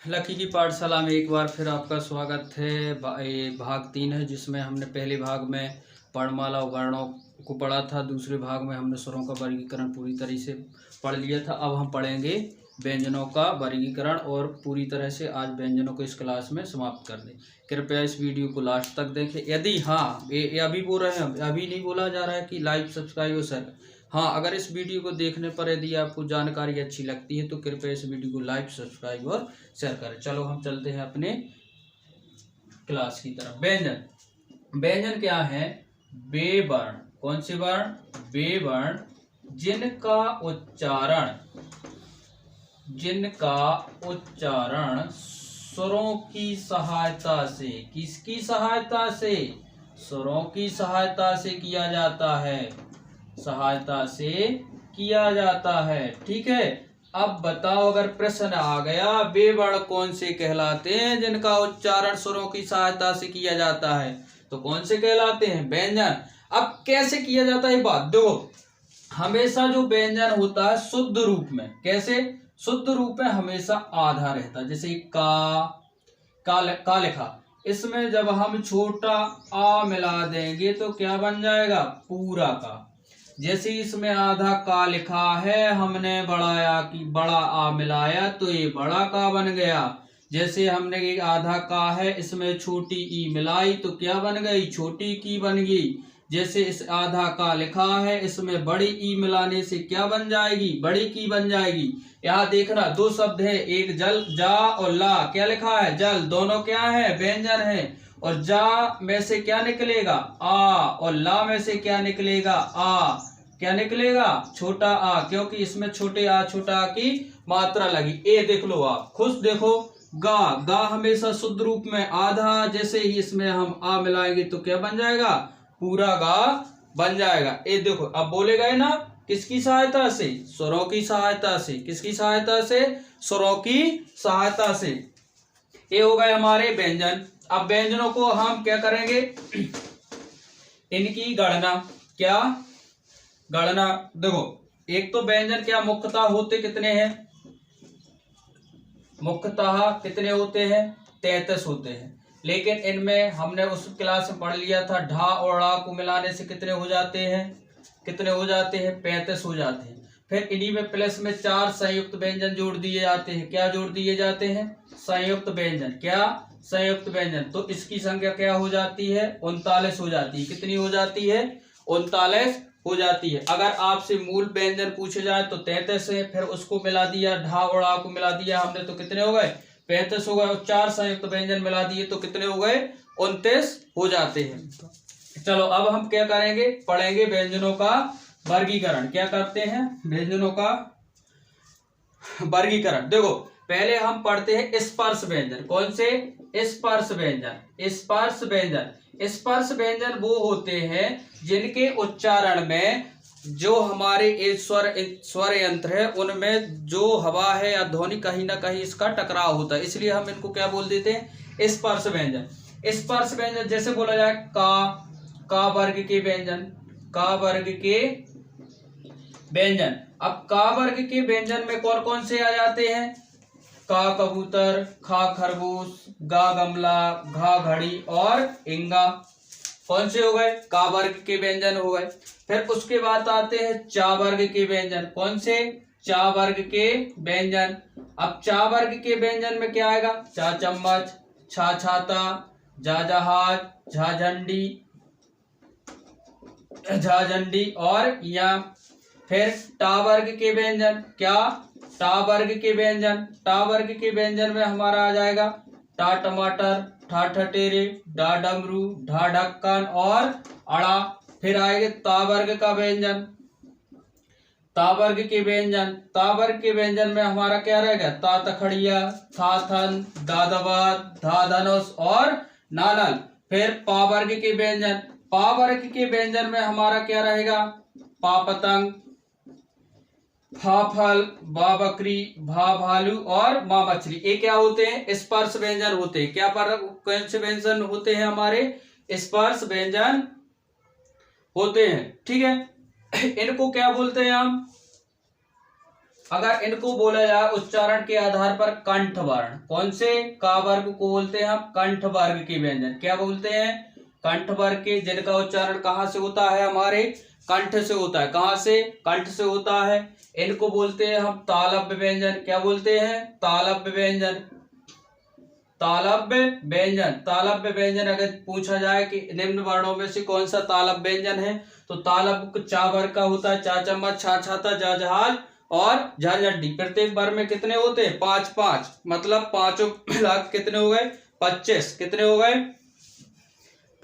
Lucky की पाठशाला में एक बार फिर आपका स्वागत है। ये भाग 3 है, जिसमें हमने पहले भाग में वर्णमाला उच्चारणों को पढ़ा था। दूसरे भाग में हमने स्वरों का वर्गीकरण पूरी तरह से पढ़ लिया था। अब हम पढ़ेंगे व्यंजनों का वर्गीकरण, और पूरी तरह से आज व्यंजनों को इस क्लास में समाप्त कर दें। कृपया इस वीडियो को लास्ट तक देखें। यदि ये अभी बोल रहे हैं, अभी नहीं बोला जा रहा है कि लाइक सब्सक्राइब और शेयर। हाँ, अगर इस वीडियो को देखने पर यदि आपको जानकारी अच्छी लगती है तो कृपया इस वीडियो को लाइक सब्सक्राइब और शेयर करें। चलो हम चलते हैं अपने क्लास की तरफ। व्यंजन, व्यंजन क्या है? वे वर्ण, कौन से वर्ण? वे वर्ण जिनका उच्चारण स्वरों की सहायता से, किसकी सहायता से? स्वरों की सहायता से किया जाता है, सहायता से किया जाता है। ठीक है, अब बताओ, अगर प्रश्न आ गया वे वर्ण कौन से कहलाते हैं जिनका उच्चारण स्वरों की सहायता से किया जाता है, तो कौन से कहलाते हैं? व्यंजन। अब कैसे किया जाता है बात देखो। हमेशा जो व्यंजन होता है शुद्ध रूप में, कैसे? शुद्ध रूप में हमेशा आधा रहता है। जैसे का लिखा, इसमें जब हम छोटा आ मिला देंगे तो क्या बन जाएगा? पूरा का। जैसे इसमें आधा का लिखा है, हमने बड़ा आ मिलाया तो ये बड़ा का बन गया। जैसे हमने एक आधा का है, इसमें छोटी ई मिलाई तो क्या बन गई? छोटी की बन गई। जैसे इस आधा का लिखा है, इसमें बड़ी ई मिलाने से क्या बन जाएगी? बड़ी की बन जाएगी। यहाँ देखना, दो शब्द है, एक जल जा और ला, क्या लिखा है? जल। दोनों क्या है? व्यंजन है। और जा में से क्या निकलेगा? आ, और ला में से क्या निकलेगा? आ। क्या निकलेगा? छोटा आ, क्योंकि इसमें छोटे आ, छोटा आ की मात्रा लगी। ए देख लो आप, खुद देखो। गा, गा हमेशा शुद्ध रूप में आधा, जैसे ही इसमें हम आ मिलाएंगे तो क्या बन जाएगा? पूरा गा बन जाएगा। ए देखो, अब बोले गए ना, किसकी सहायता से? स्वरों की सहायता से। किसकी सहायता से? स्वरों की सहायता से। ये हो गए हमारे व्यंजन। अब व्यंजनों को हम क्या करेंगे? इनकी गणना। क्या गणना? देखो, एक तो व्यंजन क्या मुख्यतः होते कितने हैं? मुख्यतः कितने होते हैं? 33 होते हैं। लेकिन इनमें हमने उस क्लास में पढ़ लिया था, ढा और ड़ा को मिलाने से कितने हो जाते हैं? कितने हो जाते हैं? 35 हो जाते हैं। फिर इन्हीं में प्लस में 4 संयुक्त व्यंजन जोड़ दिए जाते हैं। क्या जोड़ दिए जाते हैं? संयुक्त व्यंजन। क्या? संयुक्त व्यंजन। तो इसकी संख्या क्या हो जाती है? 39 हो जाती है। कितनी हो जाती है? 39 हो जाती है। अगर आपसे मूल व्यंजन पूछे जाए तो 33 है, फिर उसको मिला दिया, ढा और ड़ा को मिला दिया हमने तो कितने हो गए? 35 हो गए। और 4 संयुक्त व्यंजन मिला दिए तो कितने हो गए? 29 हो जाते हैं। चलो अब हम क्या करेंगे? पढ़ेंगे व्यंजनों का वर्गीकरण। क्या करते हैं? व्यंजनों का वर्गीकरण। देखो, पहले हम पढ़ते हैं स्पर्श व्यंजन। कौन से? स्पर्श व्यंजन। स्पर्श व्यंजन, स्पर्श व्यंजन वो होते हैं जिनके उच्चारण में जो हमारे स्वर यंत्र है उनमें जो हवा है या ध्वनि कहीं ना कहीं इसका टकराव होता है, इसलिए हम इनको क्या बोल देते हैं? स्पर्श व्यंजन। स्पर्श व्यंजन जैसे बोला जाए का वर्ग के व्यंजन, का वर्ग के व्यंजन। अब का वर्ग के व्यंजन में कौन कौन से आ जाते हैं? का कबूतर, खा खरगोश, गा गमला, घा घड़ी और इंगा। कौन से हो गए? का वर्ग के व्यंजन हो गए। फिर उसके बाद आते हैं चा वर्ग के व्यंजन। कौन से? चा वर्ग के व्यंजन। अब चा वर्ग के व्यंजन में क्या आएगा? चा चम्मच, छा छाता, जा जहाज, झा झंडी और या। फिर टा वर्ग के व्यंजन। क्या? टा वर्ग के व्यंजन। टा वर्ग के व्यंजन में हमारा आ जाएगा टा टमाटर, ठा ठटेरे, डा डमरू, ढा ढक्कन और अड़ा। फिर आएगा ता वर्ग का व्यंजन। ता वर्ग के व्यंजन, ता वर्ग के व्यंजन में हमारा क्या रहेगा? ता तखड़िया, था थन, दादाबाद, धा धनुष और नानल। फिर पा वर्ग के व्यंजन। पा वर्ग के व्यंजन में हमारा क्या रहेगा? पा पतंग, फा फल, बा बकरी, भा भालू और माँ मछली। ये क्या होते हैं? स्पर्श व्यंजन होते हैं। क्या पर कौन से व्यंजन होते हैं? हमारे स्पर्श व्यंजन होते हैं। ठीक है, इनको क्या बोलते हैं हम? अगर इनको बोला जाए उच्चारण के आधार पर कंठ वर्ण, कौन से का वर्ग को बोलते हैं हम? कंठ वर्ग के व्यंजन। क्या बोलते हैं? कंठ वर्ग के, जिनका उच्चारण कहाँ से होता है? हमारे कंठ से होता है। कहाँ से? कंठ से होता है। इनको बोलते हैं हम तालव्य व्यंजन। क्या बोलते हैं? तालव्य व्यंजन। तालव्य व्यंजन। तालव्य व्यंजन अगर पूछा जाए कि निम्न वर्णों में से कौन सा तालव्य व्यंजन है, तो तालव्य चा वर्ग का होता है। चा चम्मच, छा छाता, जा जहाज और झंझटी। प्रत्येक वर्ग में कितने होते हैं? 5-5, मतलब पांचों मिला कितने हो गए? 25। कितने हो गए?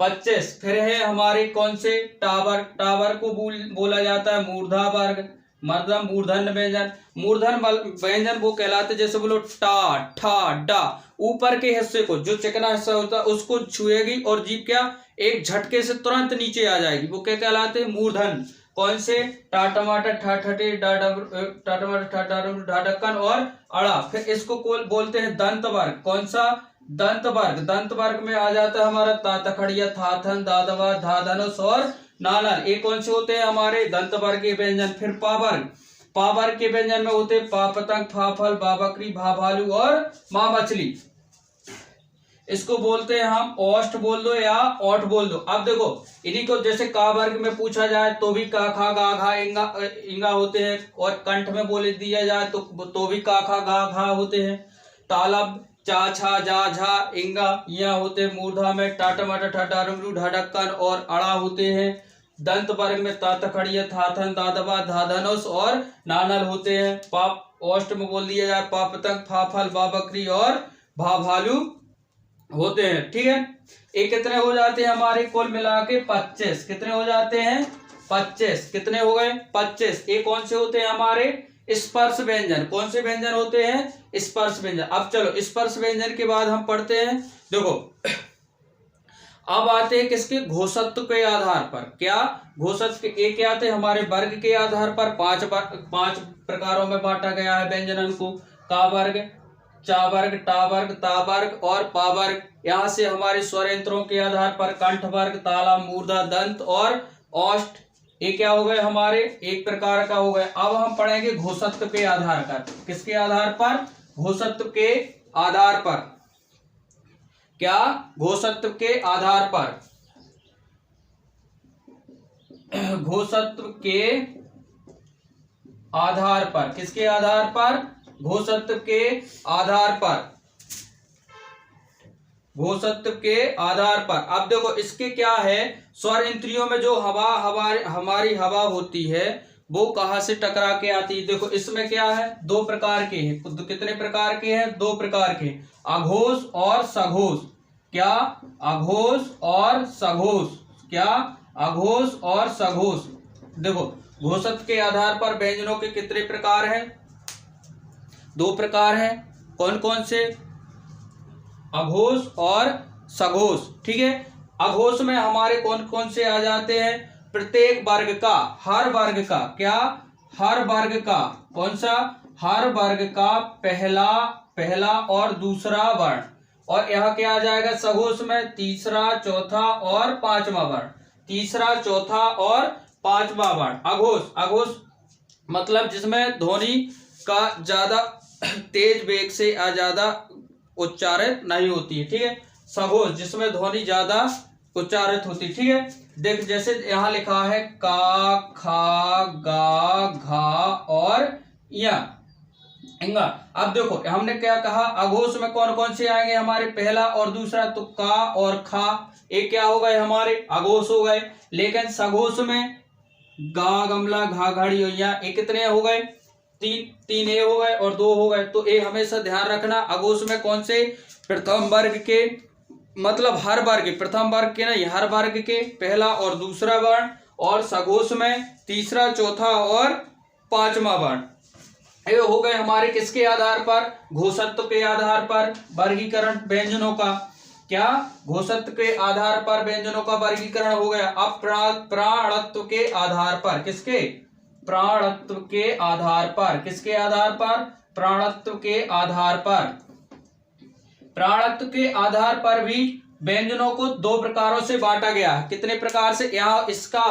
25। फिर है हमारे कौन से? टावर। टावर को बोला जाता है मूर्धा वर्ग। मतलब मूर्धन्य व्यंजन। मूर्धन व्यंजन वो कहलाते, जैसे बोलो टा, ठा, डा, ऊपर के हिस्से को, जो चिकना हिस्सा होता है उसको छुएगी और जीभ क्या एक झटके से तुरंत नीचे आ जाएगी, वो क्या कहलाते हैं? मूर्धन। कौन से? टा टमाटर, ठा ठटे, टा टमाटर, ठा ढा ढक्कन और अड़ा। फिर इसको बोलते हैं दंत वर्ग। कौन सा? दंत वर्ग। दंत वर्ग में आ जाता है हमारा ता तखड़िया, था थन, दादवा, धा धनुष और नानर। ये कौन से होते हैं? हमारे दंत वर्ग के व्यंजन। फिर पा वर्ग। पा वर्ग के व्यंजन में होते हैं पा पतंग, फा फल, बा बकरी, भा भालू और माँ मछली। इसको बोलते हैं हम ओष्ठ बोल दो या ओठ बोल दो। अब देखो इन्हीं को जैसे का वर्ग में पूछा जाए तो भी का खा गा घा इंगा होते हैं, और कंठ में बोले दिया जाए तो भी का खा गा घा होते हैं। तालब चा छा जा झा इंगा यहाँ होते हैं। मूर्धा में टा टमाटर, ठा डमरू, ढा ढक्कन और अड़ा होते हैं। दंत वर्ग में ता तखड़िया, था थन, दादवा, धा धनुष और नानल होते हैं। पाप ओष्ठ में बोल दिया जाए पा पतंग, फा फल, बा बकरी और भा भालू होते हैं। ठीक है, ये कितने हो जाते हैं हमारे? कुल मिला के 25। कितने हो जाते हैं? 25। कितने हो गए? 25। ये कौन से होते हैं हमारे? स्पर्श व्यंजन। कौन से व्यंजन होते हैं? स्पर्श व्यंजन। अब चलो स्पर्श व्यंजन के बाद हम पढ़ते हैं, देखो अब आते हैं किसके? घोषत्व के आधार पर। क्या? घोषत्व के क्या आते हैं हमारे? वर्ग के आधार पर 5 प्रकारों में बांटा गया है व्यंजनन को। का वर्ग, चा वर्ग, टा वर्ग, ता वर्ग और पा वर्ग। यहाँ से हमारे स्वर यंत्रों के आधार पर कंठ वर्ग, ताला, मूर्धा, दंत और ओष्ठ, ये क्या हो गए हमारे? एक प्रकार का हो गए। अब हम पढ़ेंगे घोषत्व के आधार पर। किसके आधार पर? घोषत्व के आधार पर। क्या? घोषत्व के आधार पर। घोषत्व के आधार पर। किसके आधार पर? घोषत्व के आधार पर। घोषत्व के आधार पर। अब देखो इसके क्या है, स्वर इंद्रियों में जो हमारी हवा होती है वो कहाँ से टकरा के आती है? देखो इसमें क्या है? 2 प्रकार के हैं। कितने प्रकार के हैं? 2 प्रकार के, अघोष और सघोष। क्या? अघोष और सघोष। क्या? अघोष और सघोष। देखो घोषत्व के आधार पर व्यंजनों के कितने प्रकार हैं? 2 प्रकार हैं। कौन कौन से? अघोष और सघोष। ठीक है, अघोष में हमारे कौन कौन से आ जाते हैं? प्रत्येक वर्ग का, हर वर्ग का। क्या? हर वर्ग का। कौन सा? हर वर्ग का पहला और दूसरा वर्ण। और यहाँ क्या आ जाएगा सघोष में? तीसरा, चौथा और पांचवा वर्ण। तीसरा, चौथा और पांचवा वर्ण। अघोष। अघोष मतलब जिसमें ध्वनि का ज्यादा तेज वेग से ज्यादा उच्चारित नहीं होती है। ठीक है, सघोष जिसमें ध्वनि ज्यादा उच्चारित होती है। ठीक है, देख जैसे यहाँ लिखा है का, खा, गा, घा और या इंगा। अब देखो हमने क्या कहा? अघोष में कौन कौन से आएंगे हमारे? पहला और दूसरा, तो का और खा ये क्या हो गए हमारे? अघोष हो गए। लेकिन सघोष में गा, गमला, घा, घड़ी ये कितने हो गए? 3 ए हो गए और 2 हो गए। तो ये हमेशा ध्यान रखना। अघोष में कौन से? प्रथम वर्ग के, मतलब हर वर्ग, प्रथम वर्ग के नहीं, हर वर्ग के पहला और दूसरा वर्ण। और सघोष में तीसरा, चौथा और पांचवा वर्ण। ये हो गए हमारे किसके आधार पर? घोषत्व के आधार पर वर्गीकरण व्यंजनों का। क्या? घोषत्व के आधार पर व्यंजनों का वर्गीकरण हो गया। अब प्राणत्व के आधार पर। किसके? प्राणत्व के आधार पर। किसके आधार पर? प्राणत्व के आधार पर। प्राणत्व के आधार पर भी व्यंजनों को 2 प्रकारों से बांटा गया है। कितने प्रकार से? यहाँ इसका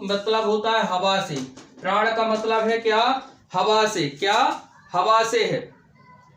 मतलब होता है हवा से। प्राण का मतलब है क्या? हवा से, क्या हवा से है,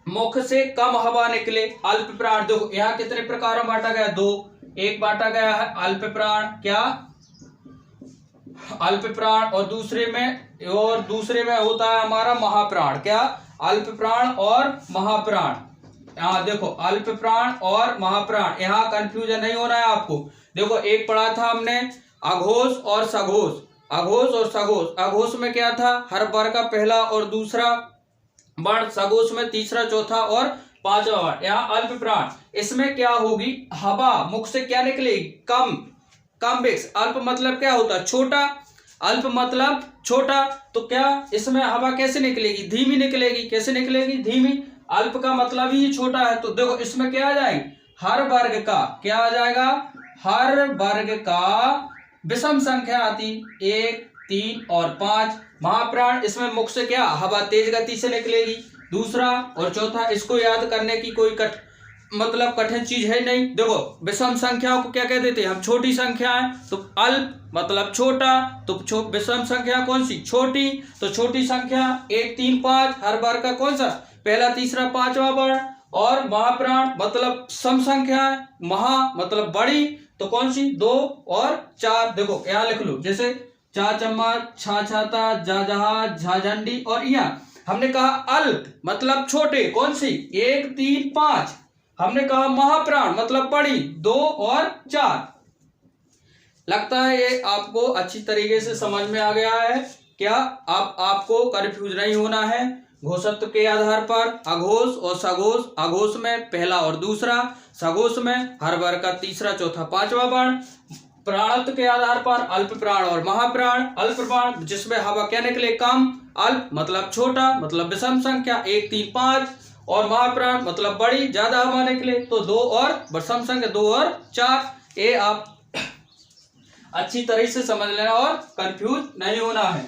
मुख से कम हवा निकले, अल्प प्राण। देखो यहाँ कितने प्रकार में बांटा गया, दो, एक बांटा गया है अल्प प्राण, क्या अल्प प्राण, और दूसरे में होता है हमारा महाप्राण, क्या अल्प प्राण और महाप्राण। यहाँ देखो अल्प प्राण और महाप्राण, यहाँ कंफ्यूजन नहीं होना है आपको। देखो एक पढ़ा था हमने अघोष और सघोष, अघोष और सघोष। अघोष में क्या था, हर वर्ग का पहला और दूसरा वर्ण, सघोष में तीसरा चौथा और पांचवा वर्ण। यहाँ अल्प प्राण, इसमें क्या होगी, हवा मुख से क्या निकलेगी, कम, कम वेग। अल्प मतलब क्या होता है, छोटा, अल्प मतलब छोटा, तो क्या इसमें हवा कैसे निकलेगी, धीमी निकलेगी। कैसे निकलेगी, धीमी। अल्प का मतलब ही छोटा है, तो देखो इसमें क्या आ जाएगी, हर वर्ग का, क्या आ जाएगा, हर वर्ग का विषम संख्या आती, 1, 3 और 5। महाप्राण, इसमें मुख से क्या हवा तेज गति से निकलेगी, दूसरा और चौथा। इसको याद करने की कोई कठिन चीज है नहीं। देखो विषम संख्याओं को क्या कह देते हैं हम, छोटी संख्याएं, तो अल्प मतलब छोटा, तो विषम संख्या कौन सी, छोटी, तो छोटी संख्या 1, 3, 5, हर वर्ग का कौन सा, पहला तीसरा पांचवा वर्ण। और महाप्राण मतलब सम संख्या, महा मतलब बड़ी, तो कौन सी, 2 और 4। देखो यहाँ लिख लो, जैसे चा चम्मच, छा छाता, जा जहाज, झा झंडी। और यहाँ हमने कहा अल्प मतलब छोटे, कौन सी, 1, 3, 5। हमने कहा महाप्राण मतलब बड़ी, 2 और 4। लगता है ये आपको अच्छी तरीके से समझ में आ गया है। क्या आपको कंफ्यूज नहीं होना है। घोषत्व के आधार पर अघोष और सघोष, अघोष में पहला और दूसरा, सघोष में हर वर्ग का तीसरा चौथा पांचवा वर्ण। प्राणत्व के आधार पर अल्प प्राण और महाप्राण। अल्प प्राण जिसमें हवा क्या निकले, कम, अल्प मतलब छोटा मतलब विषम संख्या 1, 3, 5, और महाप्राण मतलब बड़ी, ज्यादा हवा निकले, तो 2 और विषम संख्या 2 और 4। ये आप अच्छी तरह से समझ लेना और कंफ्यूज नहीं होना है।